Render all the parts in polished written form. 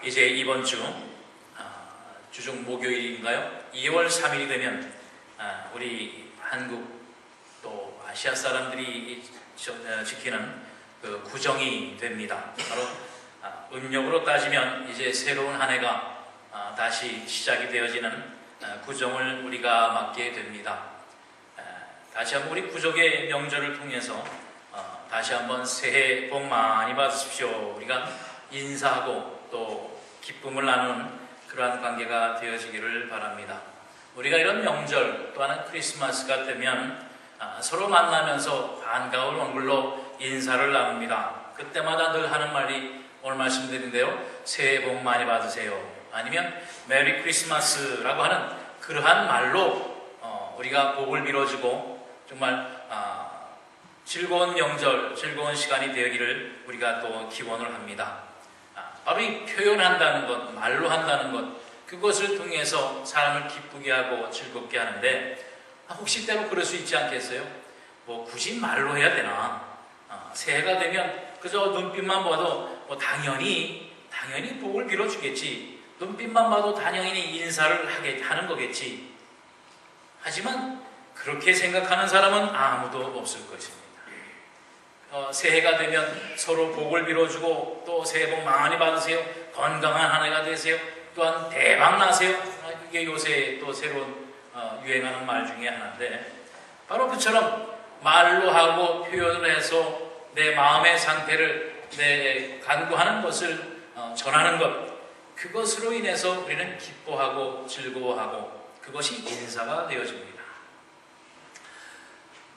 이제 이번 주 주중 목요일인가요? 2월 3일이 되면 우리 한국 또 아시아 사람들이 지키는 그 구정이 됩니다. 바로 음력으로 따지면 이제 새로운 한 해가 다시 시작이 되어지는 구정을 우리가 맞게 됩니다. 다시 한번 우리 구족의 명절을 통해서 다시 한번 새해 복 많이 받으십시오. 우리가 인사하고 또 기쁨을 나누는 그러한 관계가 되어지기를 바랍니다. 우리가 이런 명절 또한 크리스마스가 되면 서로 만나면서 반가운 얼굴로 인사를 나눕니다. 그때마다 늘 하는 말이 오늘 말씀드린데요, 새해 복 많이 받으세요. 아니면 메리 크리스마스라고 하는 그러한 말로 우리가 복을 빌어주고 정말 즐거운 명절, 즐거운 시간이 되기를 우리가 또 기원을 합니다. 바로 이 표현한다는 것, 말로 한다는 것, 그것을 통해서 사람을 기쁘게 하고 즐겁게 하는데 혹시 때로 그럴 수 있지 않겠어요? 뭐 굳이 말로 해야 되나? 새해가 되면 그저 눈빛만 봐도 당연히 복을 빌어주겠지. 눈빛만 봐도 당연히 인사를 하는 거겠지. 하지만 그렇게 생각하는 사람은 아무도 없을 것입니다. 새해가 되면 서로 복을 빌어주고 또 새해 복 많이 받으세요. 건강한 한 해가 되세요. 또한 대박 나세요. 이게 요새 또 새로운 유행하는 말 중에 하나인데 바로 그처럼 말로 하고 표현을 해서 내 마음의 상태를 간구하는 것을 전하는 것, 그것으로 인해서 우리는 기뻐하고 즐거워하고 그것이 인사가 되어집니다.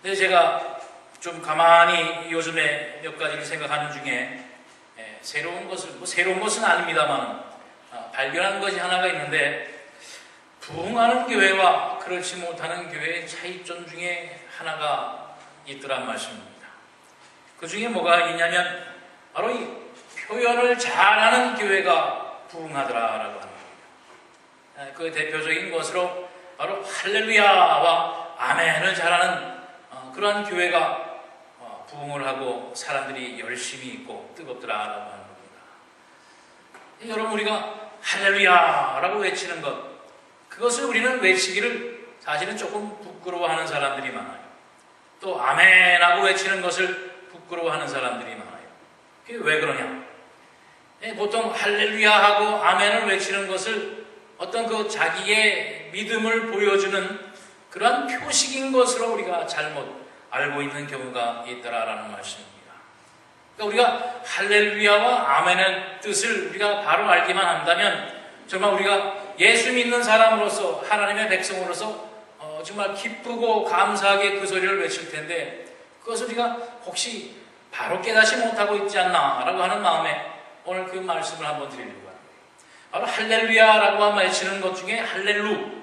근데 제가 좀 가만히 요즘에 몇 가지를 생각하는 중에 새로운 것은 아닙니다만 발견한 것이 하나가 있는데, 부흥하는 교회와 그렇지 못하는 교회의 차이점 중에 하나가 있더란 말씀입니다. 그 중에 뭐가 있냐면 바로 이 표현을 잘하는 교회가 부흥하더라라고 합니다. 그 대표적인 것으로 바로 할렐루야와 아멘을 잘하는 그러한 교회가 부흥을 하고 사람들이 열심히 있고 뜨겁더라라고 하는 겁니다. 여러분, 우리가 할렐루야라고 외치는 것, 그것을 우리는 외치기를 사실은 조금 부끄러워하는 사람들이 많아요. 또 아멘하고 외치는 것을 부끄러워하는 사람들이 많아요. 그게 왜 그러냐? 보통 할렐루야하고 아멘을 외치는 것을 어떤 그 자기의 믿음을 보여주는 그러한 표식인 것으로 우리가 잘못 알고 있는 경우가 있더라라는 말씀입니다. 그러니까 우리가 할렐루야와 아멘의 뜻을 우리가 바로 알기만 한다면 정말 우리가 예수 믿는 사람으로서, 하나님의 백성으로서 정말 기쁘고 감사하게 그 소리를 외칠 텐데, 그것을 우리가 혹시 바로 깨닫지 못하고 있지 않나라고 하는 마음에 오늘 그 말씀을 한번 드리려고 합니다. 바로 할렐루야라고 외치는 것 중에 할렐루,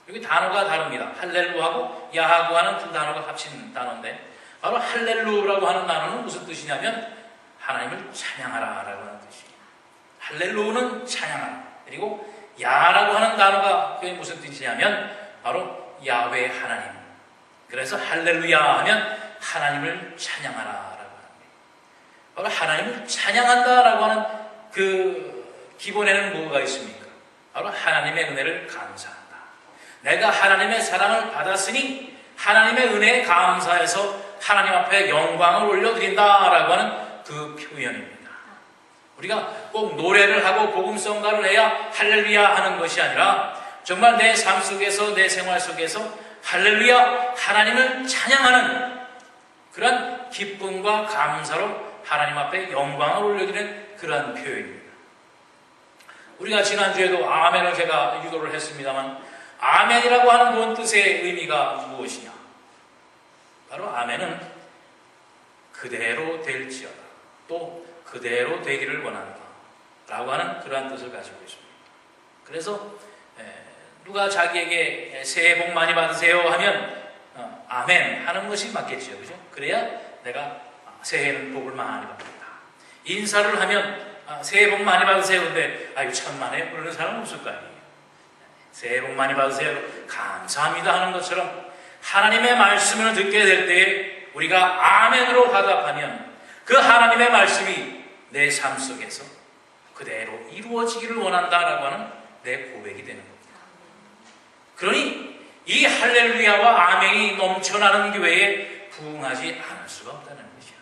여기 단어가 다릅니다. 할렐루하고 야하고 하는 두 단어가 합친 단어인데, 바로 할렐루라고 하는 단어는 무슨 뜻이냐면 하나님을 찬양하라라고 하는 뜻이에요. 할렐루는 찬양하라. 그리고 야라고 하는 단어가 그게 무슨 뜻이냐면 바로 야훼 하나님. 그래서 할렐루야 하면 하나님을 찬양하라라고 합니다. 바로 하나님을 찬양한다라고 하는 그 기본에는 뭐가 있습니까? 바로 하나님의 은혜를 감사한다. 내가 하나님의 사랑을 받았으니 하나님의 은혜에 감사해서 하나님 앞에 영광을 올려드린다라고 하는 그 표현입니다. 우리가 꼭 노래를 하고 복음성가를 해야 할렐루야 하는 것이 아니라 정말 내 삶 속에서, 내 생활 속에서 할렐루야, 하나님을 찬양하는 그런 기쁨과 감사로 하나님 앞에 영광을 올려드리는 그런 표현입니다. 우리가 지난주에도 아멘을 제가 유도를 했습니다만, 아멘이라고 하는 본 뜻의 의미가 무엇이냐? 바로 아멘은 그대로 될지어다, 또 그대로 되기를 원한다 라고 하는 그러한 뜻을 가지고 있습니다. 그래서 누가 자기에게 새해 복 많이 받으세요 하면 아멘 하는 것이 맞겠죠, 그죠? 그래야 내가 새해는 복을 많이 받는다. 인사를 하면 새해 복 많이 받으세요. 근데 아유 천만에 그러는 사람 없을 거 아니에요. 새해 복 많이 받으세요, 감사합니다 하는 것처럼 하나님의 말씀을 듣게 될 때에 우리가 아멘으로 화답하면 그 하나님의 말씀이 내 삶 속에서 그대로 이루어지기를 원한다라고 하는 내 고백이 되는 겁니다. 그러니 이 할렐루야와 아멘이 넘쳐나는 교회에 부응하지 않을 수가 없다는 것이요.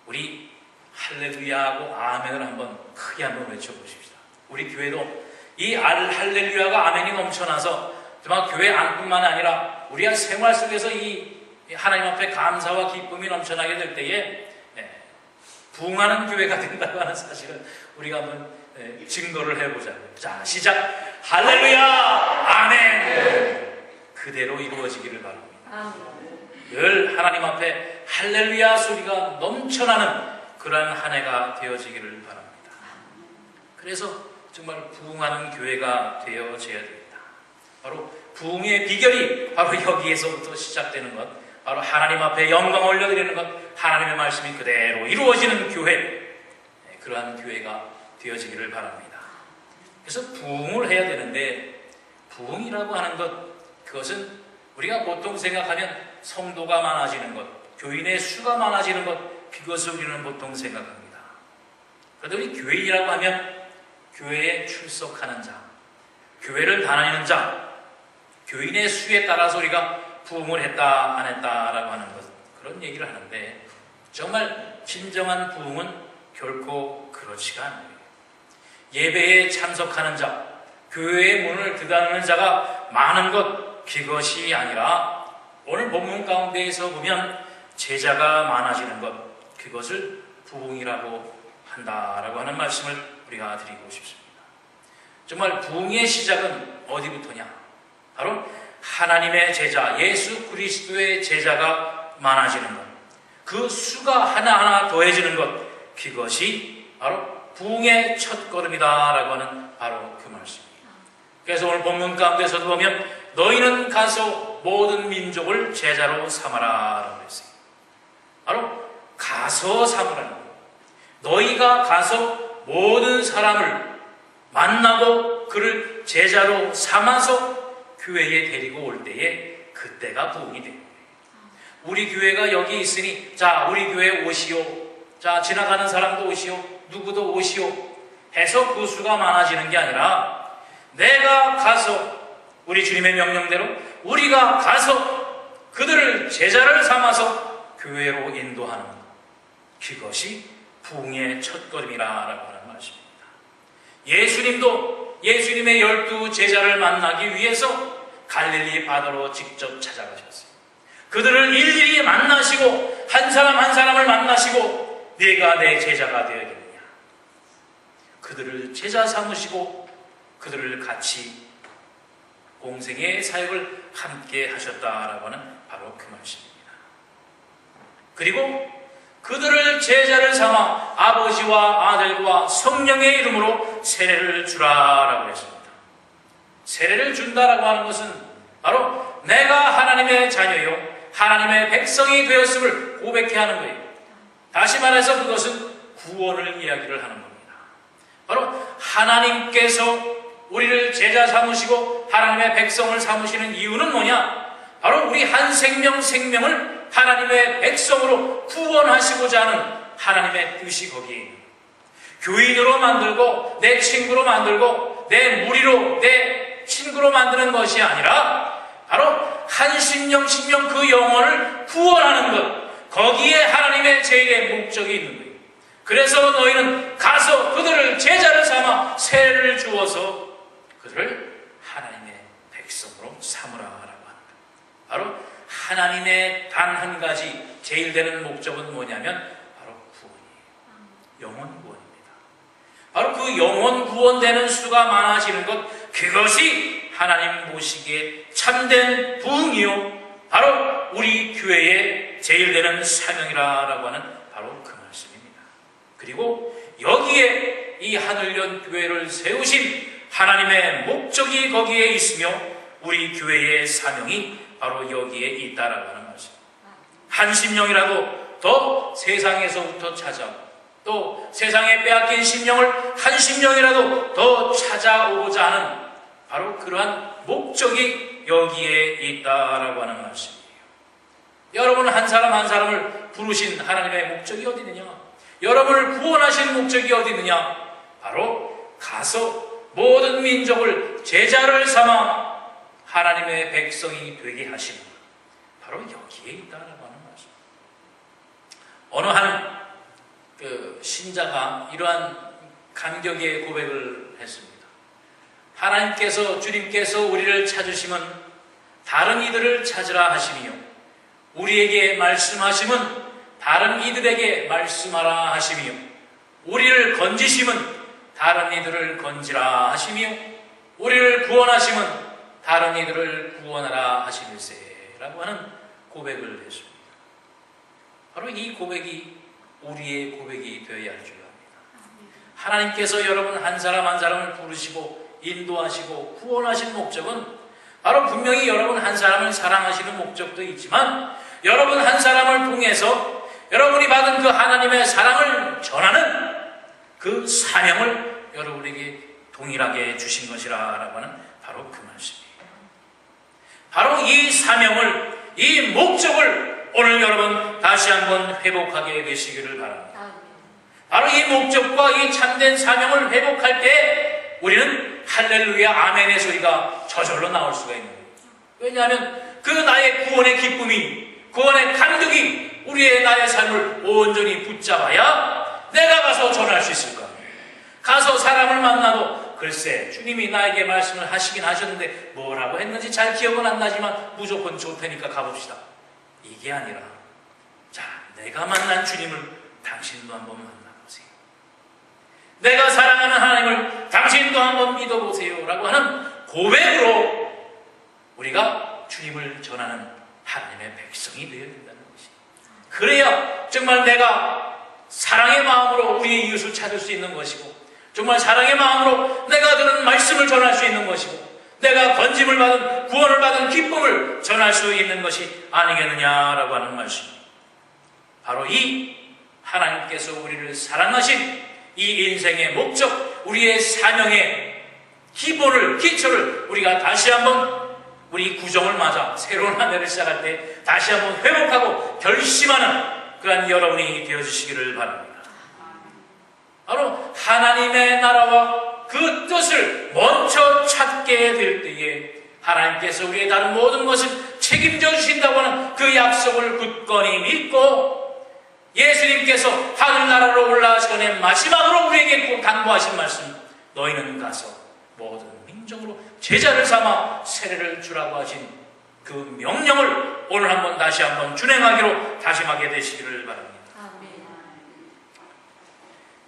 우리 할렐루야하고 아멘을 한번 크게 한번 외쳐보십시다. 우리 교회도 이 할렐루야가 아멘이 넘쳐나서 정말 교회 안뿐만 아니라 우리의 생활 속에서 이 하나님 앞에 감사와 기쁨이 넘쳐나게 될 때에 부응하는 교회가 된다고 하는 사실을 우리가 한번 증거를 해보자고요. 자, 시작. 할렐루야 아멘. 그대로 이루어지기를 바랍니다. 늘 하나님 앞에 할렐루야 소리가 넘쳐나는 그러한 한 해가 되어지기를 바랍니다. 그래서 정말 부응하는 교회가 되어져야 됩니다. 바로 부응의 비결이 바로 여기에서부터 시작되는 것, 바로 하나님 앞에 영광을 올려드리는 것, 하나님의 말씀이 그대로 이루어지는 교회, 그러한 교회가 되어지기를 바랍니다. 그래서 부응을 해야 되는데, 부응이라고 하는 것, 그것은 우리가 보통 생각하면 성도가 많아지는 것, 교인의 수가 많아지는 것, 그것을 우리는 보통 생각합니다. 그런데 우리 교인이라고 하면 교회에 출석하는 자, 교회를 다니는 자, 교인의 수에 따라서 우리가 부응을 했다 안 했다라고 하는 것, 그런 얘기를 하는데 정말 진정한 부응은 결코 그렇지가 않아요. 예배에 참석하는 자, 교회의 문을 드닫는 자가 많은 것, 그것이 아니라 오늘 본문 가운데에서 보면 제자가 많아지는 것, 그것을 부응이라고 한다라고 하는 말씀을 우리가 드리고 싶습니다. 정말 부응의 시작은 어디부터냐? 바로 하나님의 제자, 예수 그리스도의 제자가 많아지는 것, 그 수가 하나하나 더해지는 것, 그것이 바로 부응의 첫걸음이다라고 하는 바로 그 말씀입니다. 그래서 오늘 본문 가운데서도 보면 너희는 가서 모든 민족을 제자로 삼아라라고 했어요. 바로 가서 삼으라는 거예요. 너희가 가서 모든 사람을 만나고 그를 제자로 삼아서 교회에 데리고 올 때에 그때가 부응이 되는 거예요. 우리 교회가 여기 있으니 자 우리 교회 오시오, 자 지나가는 사람도 오시오, 누구도 오시오 해서 그 수가 많아지는 게 아니라 내가 가서 우리 주님의 명령대로 우리가 가서 그들을 제자를 삼아서 교회로 인도하는 것, 그것이 부응의 첫걸음이라고 하는 말씀입니다. 예수님도 예수님의 12 제자를 만나기 위해서 갈릴리 바다로 직접 찾아가셨어요. 그들을 일일이 만나시고 한 사람 한 사람을 만나시고 네가 내 제자가 되어야겠느냐, 그들을 제자 삼으시고 그들을 같이 공생의 사역을 함께 하셨다라고 하는 바로 그 말씀입니다. 그리고 그들을 제자를 삼아 아버지와 아들과 성령의 이름으로 세례를 주라라고 했습니다. 세례를 준다라고 하는 것은 바로 내가 하나님의 자녀요 하나님의 백성이 되었음을 고백해야 하는 거예요. 다시 말해서 그것은 구원을 이야기를 하는 겁니다. 바로 하나님께서 우리를 제자 삼으시고 하나님의 백성을 삼으시는 이유는 뭐냐? 바로 우리 한 생명을 하나님의 백성으로 구원하시고자 하는 하나님의 뜻이 거기에 있는 거예요. 교인으로 만들고 내 친구로 만들고 내 무리로 내 친구로 만드는 것이 아니라 바로 한 심령 그 영혼을 구원하는 것, 거기에 하나님의 제일의 목적이 있는 거예요. 그래서 너희는 가서 그들을 제자를 삼아 세례를 주어서 그들을 하나님의 백성으로 삼으라라고 하는 거예요. 바로 하나님의 단 한 가지 제일 되는 목적은 뭐냐면 바로 구원이에요. 영혼 구원입니다. 바로 그 영혼 구원되는 수가 많아지는 것, 그것이 하나님 보시기에 참된 부응이요 바로 우리 교회의 제일 되는 사명이라고 하는 바로 그 말씀입니다. 그리고 여기에 이 하늘연 교회를 세우신 하나님의 목적이 거기에 있으며 우리 교회의 사명이 바로 여기에 있다라고 하는 말씀. 한 심령이라도 더 세상에서부터 찾아오고 또 세상에 빼앗긴 심령을 한 심령이라도 더 찾아오고자 하는 바로 그러한 목적이 여기에 있다라고 하는 말씀이에요. 여러분 한 사람 한 사람을 부르신 하나님의 목적이 어디 있느냐? 여러분을 구원하신 목적이 어디 있느냐? 바로 가서 모든 민족을 제자를 삼아 하나님의 백성이 되게 하시는 것. 바로 여기에 있다라고 하는 말씀. 어느 한 신자가 이러한 감격의 고백을 했습니다. 하나님께서, 주님께서 우리를 찾으시면 다른 이들을 찾으라 하시며, 우리에게 말씀하시면 다른 이들에게 말씀하라 하시며, 우리를 건지시면 다른 이들을 건지라 하시며, 우리를 구원하시면 다른 이들을 구원하라 하시밀세라고 하는 고백을 했습니다. 바로 이 고백이 우리의 고백이 되어야 할 줄 압니다. 하나님께서 여러분 한 사람 한 사람을 부르시고 인도하시고 구원하신 목적은 바로 분명히 여러분 한 사람을 사랑하시는 목적도 있지만, 여러분 한 사람을 통해서 여러분이 받은 그 하나님의 사랑을 전하는 그 사명을 여러분에게 동일하게 주신 것이라고 하는 바로 그 말씀이에요. 바로 이 사명을, 이 목적을 오늘 여러분 다시 한번 회복하게 되시기를 바랍니다. 바로 이 목적과 이 참된 사명을 회복할 때 우리는 할렐루야 아멘의 소리가 저절로 나올 수가 있는 거예요. 왜냐하면 그 나의 구원의 기쁨이, 구원의 감격이 우리의 나의 삶을 온전히 붙잡아야 내가 가서 전할 수 있을 거예요. 가서 사람을 만나도 글쎄 주님이 나에게 말씀을 하시긴 하셨는데 뭐라고 했는지 잘 기억은 안 나지만 무조건 좋다니까 가봅시다. 이게 아니라, 자, 내가 만난 주님을 당신도 한번 만나보세요. 내가 사랑하는 하나님을 당신도 한번 믿어보세요 라고 하는 고백으로 우리가 주님을 전하는 하나님의 백성이 되어야 된다는 것이. 그래야 정말 내가 사랑의 마음으로 우리의 이웃을 찾을 수 있는 것이고, 정말 사랑의 마음으로 내가 들은 말씀을 전할 수 있는 것이고, 내가 건짐을 받은, 구원을 받은 기쁨을 전할 수 있는 것이 아니겠느냐라고 하는 말씀입니다. 바로 이 하나님께서 우리를 사랑하신 이 인생의 목적, 우리의 사명의 기본을, 기초를 우리가 다시 한번 우리 구정을 맞아 새로운 한 해를 시작할 때 다시 한번 회복하고 결심하는 그러한 여러분이 되어주시기를 바랍니다. 바로 하나님의 나라와 그 뜻을 먼저 찾게 될 때에 하나님께서 우리의 다른 모든 것을 책임져 주신다고 하는 그 약속을 굳건히 믿고, 예수님께서 하늘나라로 올라가시기 마지막으로 우리에게 꼭 당부하신 말씀, 너희는 가서 모든 민족으로 제자를 삼아 세례를 주라고 하신 그 명령을 오늘 한번 다시 한번 준행하기로 다짐하게 되시기를 바랍니다.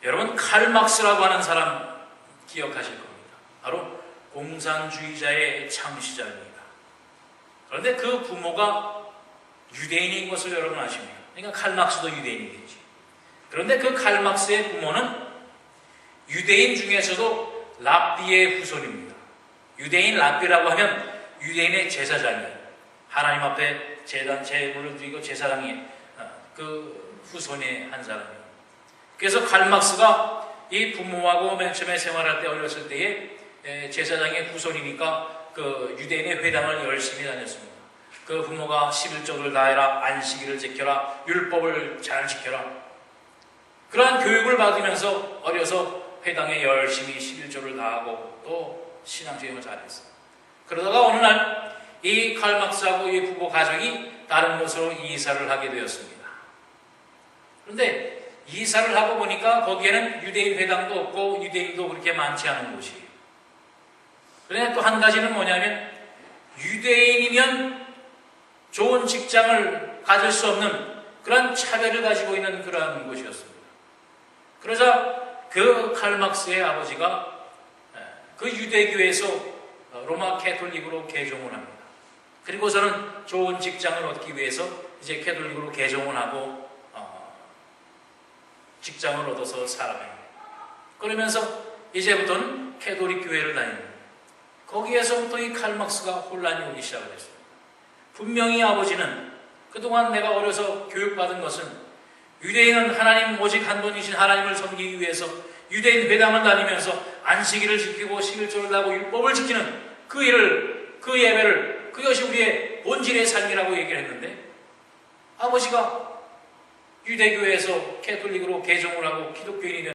여러분, 칼 막스라고 하는 사람 기억하실 겁니다. 바로 공산주의자의 창시자입니다. 그런데 그 부모가 유대인인 것을 여러분 아십니까? 그러니까 칼 막스도 유대인이겠지. 그런데 그 칼 막스의 부모는 유대인 중에서도 랍비의 후손입니다. 유대인 랍비라고 하면 유대인의 제사장이에요. 하나님 앞에 제물을 드리고 제사장이 그 후손의 한 사람이에요. 그래서 칼 막스가 이 부모하고 맨 처음에 생활할 때 어렸을 때에 제사장의 후손이니까 그 유대인의 회당을 열심히 다녔습니다. 그 부모가 11조를 다해라, 안식일을 지켜라, 율법을 잘 지켜라. 그러한 교육을 받으면서 어려서 회당에 열심히 11조를 다하고 또 신앙생활을 잘했어요. 그러다가 어느 날 이 칼 막스하고 이 부부 가족이 다른 곳으로 이사를 하게 되었습니다. 그런데 이사를 하고 보니까 거기에는 유대인 회당도 없고 유대인도 그렇게 많지 않은 곳이에요. 그런데 또 한 가지는 뭐냐면, 유대인이면 좋은 직장을 가질 수 없는 그런 차별을 가지고 있는 그러한 곳이었습니다. 그러자 그 칼 막스의 아버지가 그 유대교에서 로마 캐톨릭으로 개종을 합니다. 그리고서는 좋은 직장을 얻기 위해서 이제 캐톨릭으로 개종을 하고 직장을 얻어서 살아갑니다. 그러면서 이제부터는 캐톨릭 교회를 다닙니다. 거기에서부터 이 칼 막스가 혼란이 오기 시작을 했습니다. 분명히 아버지는 그동안 내가 어려서 교육받은 것은 유대인은 하나님 오직 한 분이신 하나님을 섬기기 위해서 유대인 회당을 다니면서 안식일을 지키고 11조를 하고 율법을 지키는 그 일을, 그 예배를, 그것이 우리의 본질의 삶이라고 얘기를 했는데, 아버지가 유대교에서 캐톨릭으로 개종을 하고 기독교인이 된